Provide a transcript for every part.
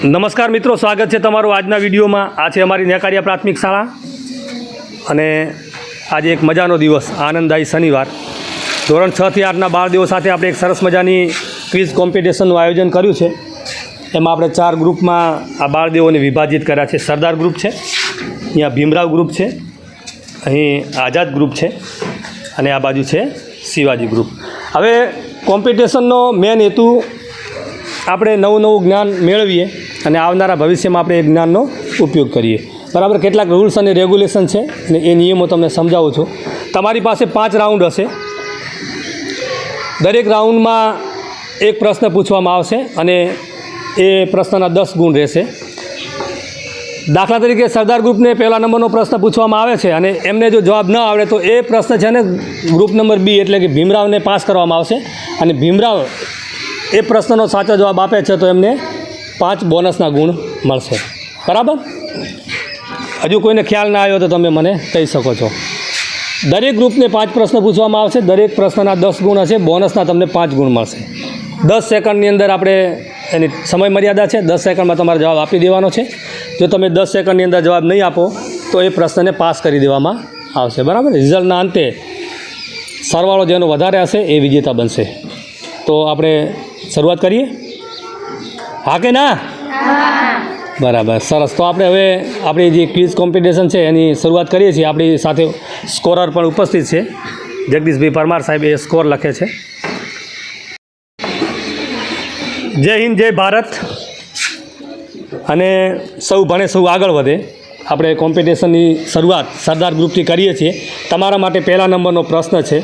નમસ્કાર મિત્રો, સ્વાગત છે તમારું આજના વિડીયોમાં। આ છે અમારી નેકારિયા પ્રાથમિક શાળા અને આજે એક મજાનો દિવસ, આનંદદાયી શનિવાર। ધોરણ 6 થી 8ના બાળદેવો સાથે આપણે એક સરસ મજાની ક્વિઝ કોમ્પિટિશનનું આયોજન કર્યું છે। એમાં આપણે 4 ગ્રુપમાં આ બાળદેવોને વિભાજિત કર્યા છે। સરદાર ગ્રુપ છે, અહીંયા ભીમરાવ ગ્રુપ છે, અહીં આઝાદ ગ્રુપ છે અને આ બાજુ છે શિવાજી ગ્રુપ। હવે કોમ્પિટિશનનો મેન હેતુ આપણે નવું જ્ઞાન મેળવીએ અને આવનારા ભવિષ્યમાં આપણે એ જ્ઞાનનો ઉપયોગ કરીએ, બરાબર। કેટલાક રૂલ્સ અને રેગ્યુલેશન છે અને એ નિયમો તમને સમજાવું છું। તમારી પાસે 5 રાઉન્ડ હશે। દરેક રાઉન્ડમાં એક પ્રશ્ન પૂછવામાં આવશે અને એ પ્રશ્નના 10 ગુણ રહેશે। દાખલા તરીકે સરદાર ગ્રુપને પહેલા નંબરનો પ્રશ્ન પૂછવામાં આવે છે અને એમને જો જવાબ ન આવડે તો એ પ્રશ્ન છે ને ગ્રુપ નંબર બી એટલે કે ભીમરાવને પાસ કરવામાં આવશે અને ભીમરાવ એ પ્રશ્નનો સાચો જવાબ આપે છે તો એમને 5 બોનસના ગુણ મળશે, બરાબર। હજુ કોઈને ખ્યાલ ના આવ્યો તો તમે મને કહી શકો છો। દરેક ગ્રુપને 5 પ્રશ્ન પૂછવામાં આવશે, દરેક પ્રશ્નના 10 ગુણ હશે, બોનસના તમને 5 ગુણ મળશે। 10 સેકન્ડની અંદર આપણે એની સમય મર્યાદા છે, 10 સેકન્ડમાં તમારે જવાબ આપી દેવાનો છે। જો તમે 10 સેકન્ડની અંદર જવાબ નહીં આપો તો એ પ્રશ્નને પાસ કરી દેવામાં આવશે, બરાબર। રિઝલ્ટના અંતે સરવાળો જેનો વધારે હશે એ વિજેતા બનશે। તો આપણે શરૂઆત કરીએ, હા કે ના? બરાબર, સરસ। તો આપણે હવે આપણી જે ક્વિઝ કોમ્પિટિશન છે એની શરૂઆત કરીએ છીએ। આપણી સાથે સ્કોરર પણ ઉપસ્થિત છે, જગદીશભાઈ પરમાર સાહેબ એ સ્કોર લખે છે। જય હિન્દ, જય ભારત અને સૌ ભણે સૌ આગળ વધે। આપણે કોમ્પિટિશનની શરૂઆત સરદાર ગ્રુપથી કરીએ છીએ। તમારા માટે પહેલા નંબરનો પ્રશ્ન છે,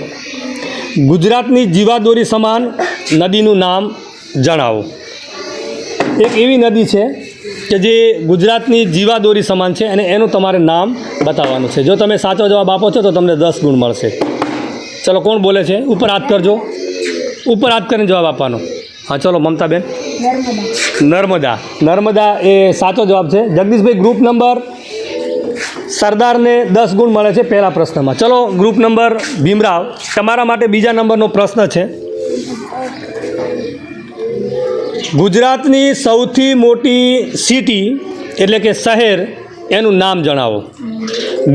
ગુજરાતની જીવાદોરી સમાન નદીનું નામ જણાવો। એક એવી નદી છે કે જે ગુજરાતની જીવાદોરી સમાન છે અને એનું તમારે નામ બતાવવાનું છે। જો તમે સાચો જવાબ આપો છો તો તમને 10 ગુણ મળશે। ચલો, કોણ બોલે છે? ઉપર હાથ કરજો, ઉપર હાથ કરીને જવાબ આપવાનો। હા, ચલો મમતાબેન। નર્મદા એ સાચો જવાબ છે। જગદીશભાઈ, ગ્રુપ નંબર સરદારને 10 ગુણ મળે છે પહેલા પ્રશ્નમાં। ચલો, ગ્રુપ નંબર ભીમરાવ, તમારા માટે બીજા નંબરનો પ્રશ્ન છે, ગુજરાતની સૌથી મોટી સિટી એટલે કે શહેર એનું નામ જણાવો।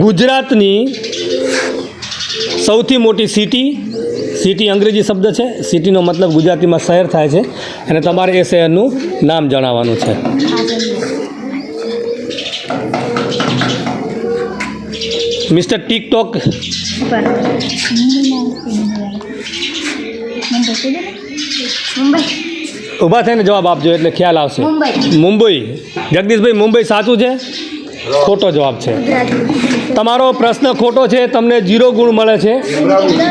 ગુજરાતની સૌથી મોટી સિટી અંગ્રેજી શબ્દ છે, સિટીનો મતલબ ગુજરાતીમાં શહેર થાય છે અને તમારે એ શહેરનું નામ જણાવવાનું છે। મિસ્ટર ટિકટોક, ઊભા થઈને જવાબ આપજો એટલે ખ્યાલ આવશે। મુંબઈ। જગદીશભાઈ, મુંબઈ સાચું છે? ખોટો જવાબ છે। તમારો પ્રશ્ન ખોટો છે, તમને 0 ગુણ મળે છે।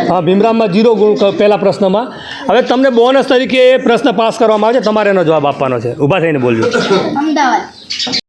હા, ભીમરાવમાં 0 ગુણ પહેલા પ્રશ્નમાં। હવે તમને બોનસ તરીકે એ પ્રશ્ન પાસ કરવામાં આવે છે, તમારે એનો જવાબ આપવાનો છે। ઊભા થઈને બોલજો। અમદાવાદ।